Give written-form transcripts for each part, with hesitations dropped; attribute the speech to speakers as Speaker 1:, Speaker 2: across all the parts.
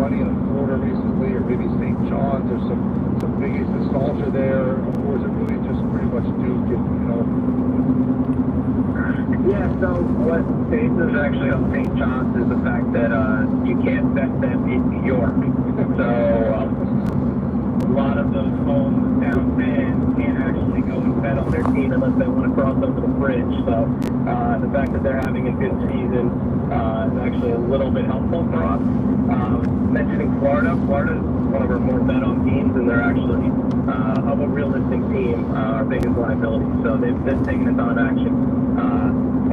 Speaker 1: money in Florida recently, or maybe St. John's, or some big nostalgia there, or is it really just pretty much Duke and, you know?
Speaker 2: Yeah, so what bases actually on St. John's is the fact that you can't bet them in New York. So a lot of those hometown fans can't actually go and bet on their team unless they want to cross over the bridge. So the fact that they're having a good season is actually a little bit helpful for us. Mentioning Florida is one of our more bet-on teams, and they're actually of a realistic team, our biggest liability. So they've been taking a ton of action.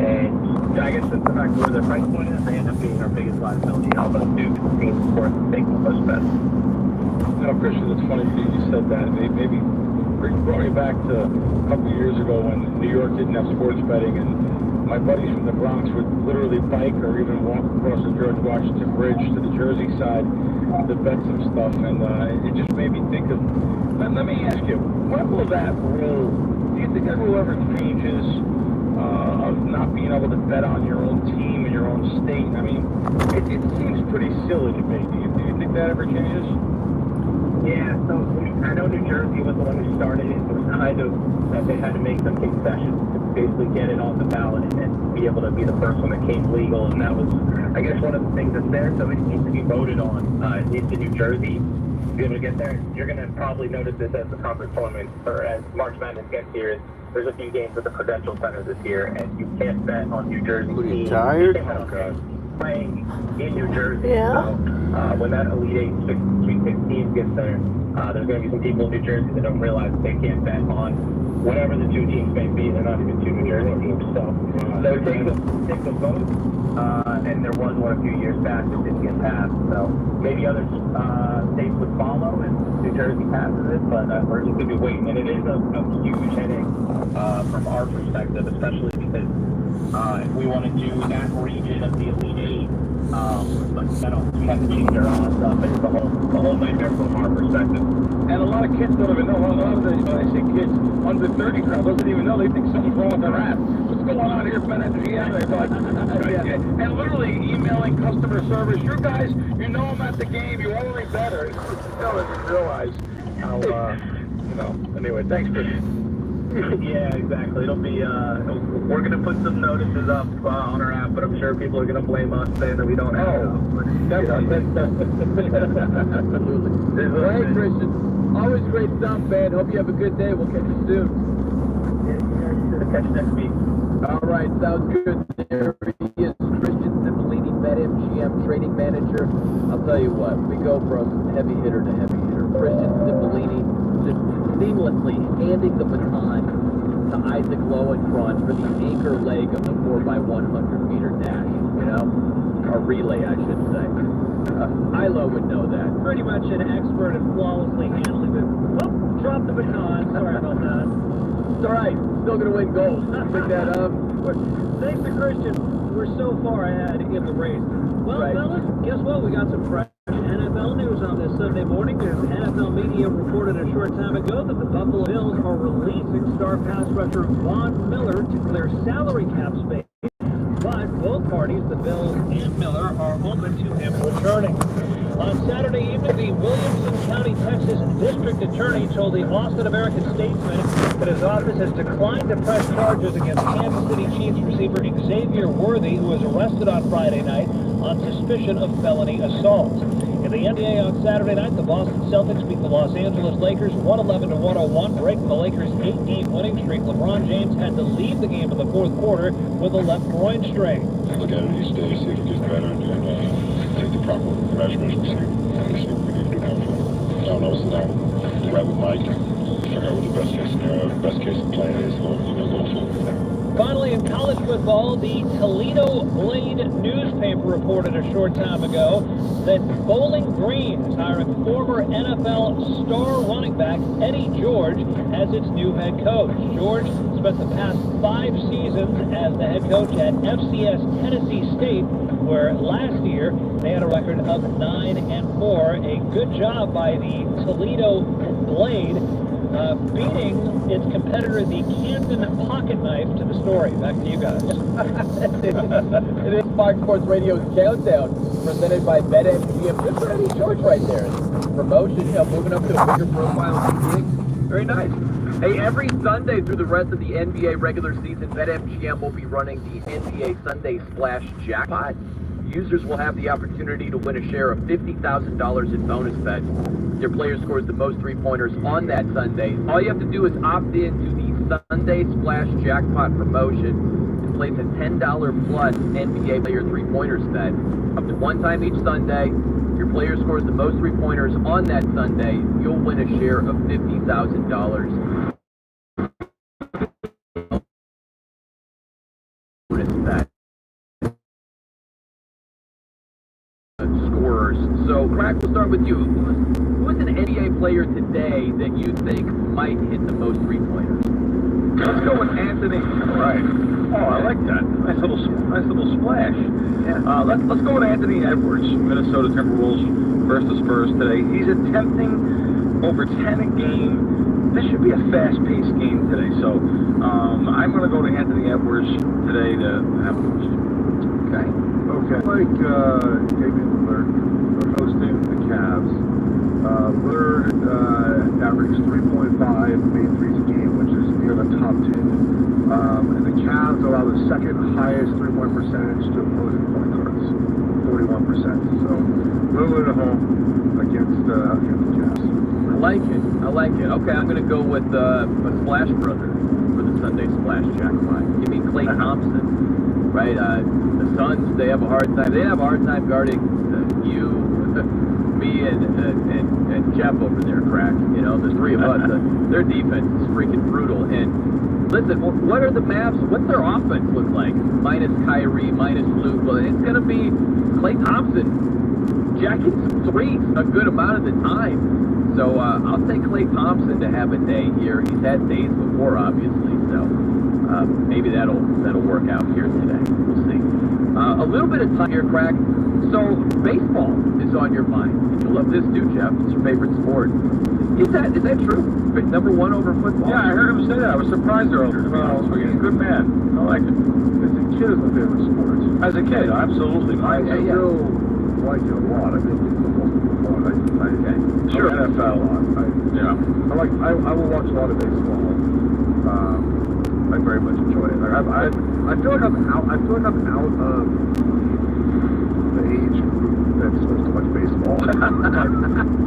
Speaker 2: And I guess that's the fact where their price point is, they end up being our biggest liability. Although Duke seems worth taking most bets.
Speaker 1: You know, Christian, it's funny you said that. Maybe brought me back to a couple of years ago when New York didn't have sports betting, and my buddies from the Bronx would literally bike or even walk across the George Washington Bridge to the Jersey side to bet some stuff, and it just made me think of. Let me ask you, when will that rule? Do you think that rule ever changes? Of not being able to bet on your own team and your own state. I mean, it seems pretty silly to me. Do you think that ever changes?
Speaker 2: Yeah, so I know New Jersey was the one who started it. It was kind of that they had to make some concessions to basically get it on the ballot and be able to be the first one that came legal. And that was, I guess, one of the things that's there. So it needs to be voted on into New Jersey to be able to get there. You're going to probably notice this as the conference tournament, or as March Madness gets here. There's a few games at the Prudential Center this year, and you can't bet on New Jersey.
Speaker 3: Are you tired?
Speaker 2: Playing in New Jersey.
Speaker 4: Yeah.
Speaker 2: So when that Elite Eight Sweet 16 gets there, there's going to be some people in New Jersey that don't realize they can't bet on whatever the two teams may be. They're not even two New Jersey teams. So they take the vote, and there was one a few years back that didn't get passed. So maybe other states would follow if New Jersey passes it, but we're just going to be waiting. And it is a huge headache from our perspective, especially because if we want to do that region of the Elite Eight, we have to change our odds up. It's the whole nightmare from our perspective.
Speaker 1: And a lot of kids don't even know. A lot of the, when I say kids, under 30 crowd doesn't even know. They think something's wrong with their app. What's going on here, BetMGM? And literally emailing customer service. You guys, you know I'm at the game. You're only better. You don't realize how, you know. Anyway, thanks, Chris.
Speaker 2: Yeah, exactly. It'll be, we're going to put some notices up on our app, but I'm sure people are going to blame us saying that we don't have it.
Speaker 1: Definitely.
Speaker 3: Well, hey, Christian, always great stuff, man. Hope you have a good day. We'll catch you soon.
Speaker 2: Yeah, catch you next week.
Speaker 3: All right, sounds good. There he is, Christian Cipollini, BetMGM trading manager. I'll tell you what, we go from heavy hitter to heavy hitter. Christian Cipollini just seamlessly handing the baton to Isaac Lowenkron for the anchor leg of the 4x100 meter dash, you know? Or relay, I should say. Ilo would know that.
Speaker 5: Pretty much an expert at flawlessly handling it. Oh, dropped the baton. Sorry about that.
Speaker 3: It's all right. Still going to win gold. Pick that up.
Speaker 5: Thanks to Christian, we're so far ahead in the race. Well,
Speaker 3: Right.
Speaker 5: fellas, guess what? We got some fresh NFL news on this Sunday morning. There's NFL media reported a short time ago that the Buffalo Bills are releasing star pass rusher Von Miller to clear salary cap space. But both parties, the Bills and Miller, are open to him returning. On Saturday evening, the Williamson County, Texas District Attorney told the Austin American-Statesman that his office has declined to press charges against Kansas City Chiefs receiver Xavier Worthy, who was arrested on Friday night on suspicion of felony assault. In the NBA on Saturday night, the Boston Celtics beat the Los Angeles Lakers 111-101, breaking the Lakers' 8-game winning streak. LeBron James had to leave the game in the fourth quarter with a left groin strain.
Speaker 6: Look at it each day, see if it gets better, and take the proper measurements and see what we need to do now for it. I don't know, sit down, right with Mike, figure out what the best case scenario, best case plan is, or go forward.
Speaker 5: Finally, in college football, the Toledo Blade newspaper reported a short time ago that Bowling Green is hiring former NFL star running back Eddie George as its new head coach. George spent the past 5 seasons as the head coach at FCS Tennessee State, where last year they had a record of 9-4. A good job by the Toledo Blade, beating its competitor, the Canton Pocket Knife, to the story. Back to you guys.
Speaker 3: It is Spark Sports Radio's Countdown. presented by BetMGM. Good for Eddie George right there. Promotion, moving up to a bigger profile gig. Very nice. Hey, every Sunday through the rest of the NBA regular season, BetMGM will be running the NBA Sunday Splash Jackpot. Users will have the opportunity to win a share of $50,000 in bonus bets. Your player scores the most three-pointers on that Sunday. All you have to do is opt in to the Sunday Splash Jackpot promotion and place a $10 plus NBA player three-pointers bet. Up to one time each Sunday, your player scores the most three-pointers on that Sunday, you'll win a share of $50,000. Scorers. So, Crack, we'll start with you. Who is an NBA player today that you think might hit the most three-pointers?
Speaker 1: Let's go with Anthony. All right. Oh, I like that. Nice little splash. Yeah. Let's go with Anthony Edwards, Minnesota Timberwolves versus Spurs today. He's attempting over 10 a game. This should be a fast-paced game today. So I'm going to go to Anthony Edwards today to have a boost.
Speaker 4: Okay. Like Damian Lillard hosting the Cavs. Lillard averaged 3.5 made threes a game, which is near the top 10. And the Cavs allow the second highest three-point percentage to opposing point guards, 41%. So Lillard at home against the Cavs.
Speaker 3: I like it. Okay, I'm going to go with a Splash Brother for the Sunday Splash Jackpot. You mean Klay Thompson, right? The Suns, they have a hard time. They have a hard time guarding you, me, and Jeff over there, Crack. You know, the three of us. Their defense is freaking brutal. And listen, what are the Mavs? What's their offense look like? Minus Kyrie, minus Luke. Well, it's going to be Klay Thompson jacking some threes a good amount of the time. So I'll take Klay Thompson to have a day here. He's had days before, obviously. So maybe that'll work out here today. We'll see. A little bit of time here, Crack. So baseball is on your mind. And you'll love this too, Jeff. It's your favorite sport. Is that true? Number one over football?
Speaker 1: Yeah, I heard him say that. I was surprised earlier. He's a good man. I like it.
Speaker 4: As a kid, it's my favorite sport.
Speaker 1: As a kid, absolutely.
Speaker 4: I still like it a lot. I think football's fun.
Speaker 1: Sure.
Speaker 4: NFL. I will watch a lot of baseball. I very much enjoy it. I feel like I'm out of the age group that's supposed to watch baseball.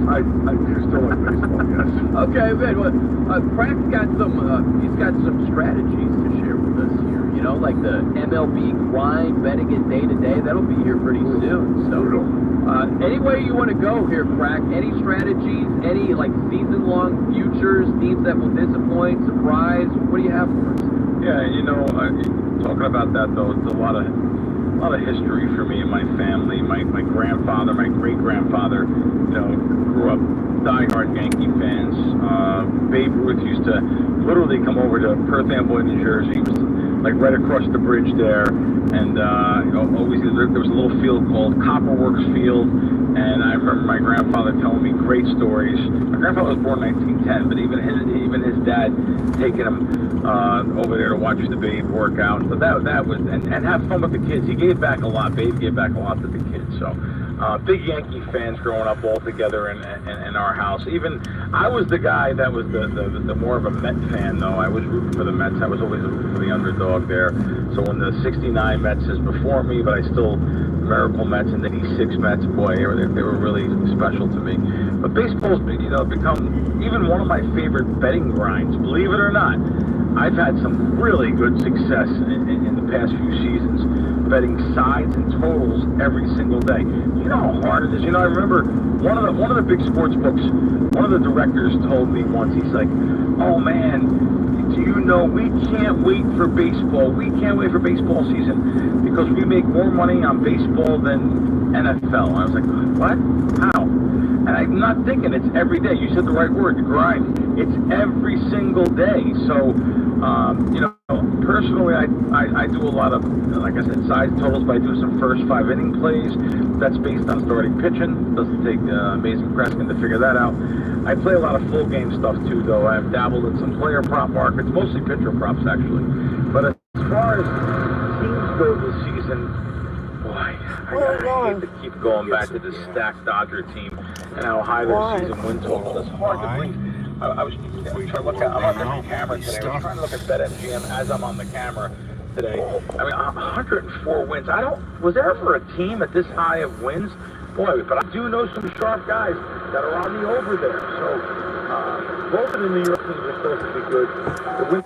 Speaker 4: I do still like baseball, yes.
Speaker 3: Okay, man. Well, Crack's got he's got some strategies to share with us here. You know, like the MLB grind, betting it day to day. That'll be here pretty soon. So, any way you want to go here, Crack? Any strategies? Any like season-long futures, teams that will disappoint, surprise? What do you have for us?
Speaker 1: Yeah, you know, talking about that though, it's a lot of history for me and my family. My grandfather, my great-grandfather, you know, grew up diehard Yankee fans. Babe Ruth used to literally come over to Perth Amboy, New Jersey. He was like right across the bridge there, and always there was a little field called Copperworks Field, and I remember my grandfather telling me great stories. My grandfather was born in 1910, but even his dad taking him over there to watch the Babe work out. So that was and have fun with the kids. He gave back a lot. Babe gave back a lot to the kids. So big Yankee fans growing up all together in our house. Even I was the guy that was the more of a Met fan though. I was rooting for the Mets. I was always rooting for the underdog there. So when the '69 Mets is before me, but I still Miracle Mets and the '86 Mets, boy, they were really special to me. But baseball's become even one of my favorite betting grinds. Believe it or not, I've had some really good success in the past few seasons betting sides and totals every single day. You know how hard it is. You know, I remember one of the big sports books, one of the directors told me once, he's like, oh man, do you know we can't wait for baseball. We can't wait for baseball season because we make more money on baseball than NFL. I was like, what? How? And I'm not thinking it's every day. You said the right word, grind. It's every single day. So, you know, personally, I do a lot of, like I said, size totals, but I do some first 5 inning plays. That's based on starting pitching. Doesn't take Amazing Kreskin to figure that out. I play a lot of full game stuff too, though. I've dabbled in some player prop markets, mostly pitcher props actually. But as far as teams go this season,
Speaker 7: Where are we going?
Speaker 1: hate to keep going back to this stacked Dodger team and how high their season win total is. Hard to believe. I was trying to look at. I'm on the camera today. I was trying to look at BetMGM as I'm on the camera today. I mean, 104 wins. Was there ever a team at this high of wins? Boy, but I do know some sharp guys that are on the over there. So both of the New York teams are supposed to be good. The win.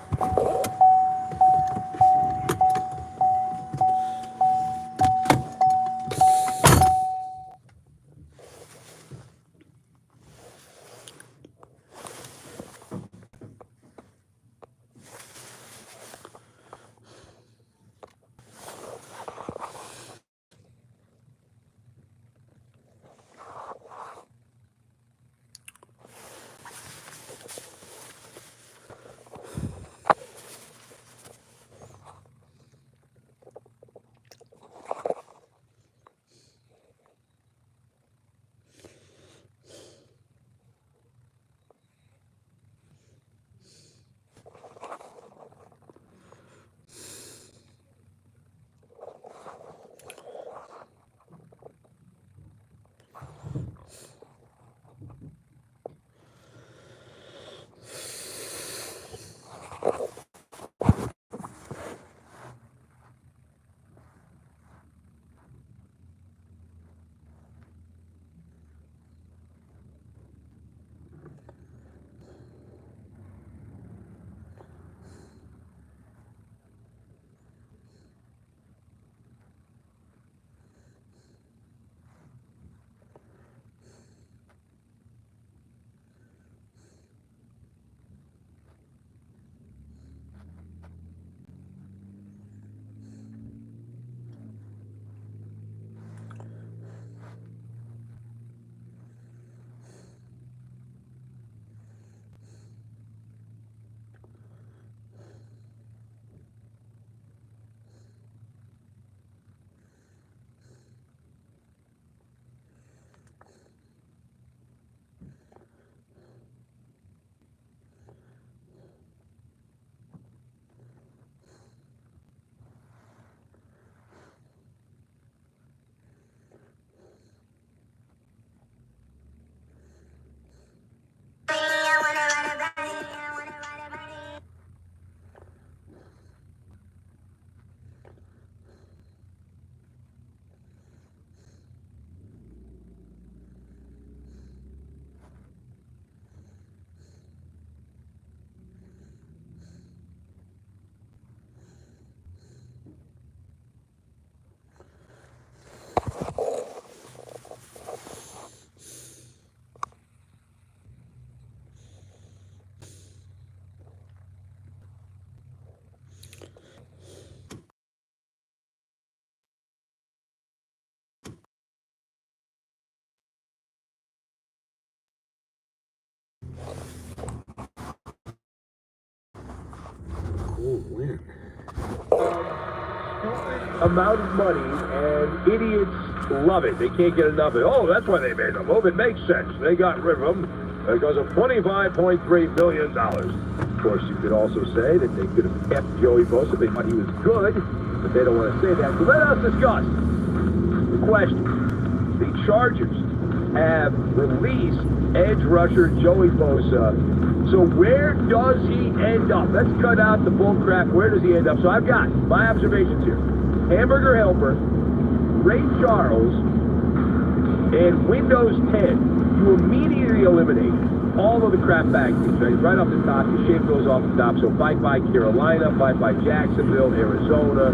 Speaker 4: Win.
Speaker 8: Amount of money, and idiots love it. They can't get enough of it. Oh, that's why they made the move. It makes sense. They got rid of him because of $25.3 billion. Of course, you could also say that they could have kept Joey Bosa. They thought he was good, but they don't want to say that. So let us discuss the question. The Chargers have released edge rusher Joey Bosa. So where does he end up? Let's cut out the bull crap. Where does he end up? So I've got my observations here. Hamburger Helper, Ray Charles, and Windows 10. You immediately eliminate all of the crap bag teams, right off the top. You shave those off the top. So bye-bye Carolina, bye-bye Jacksonville, Arizona,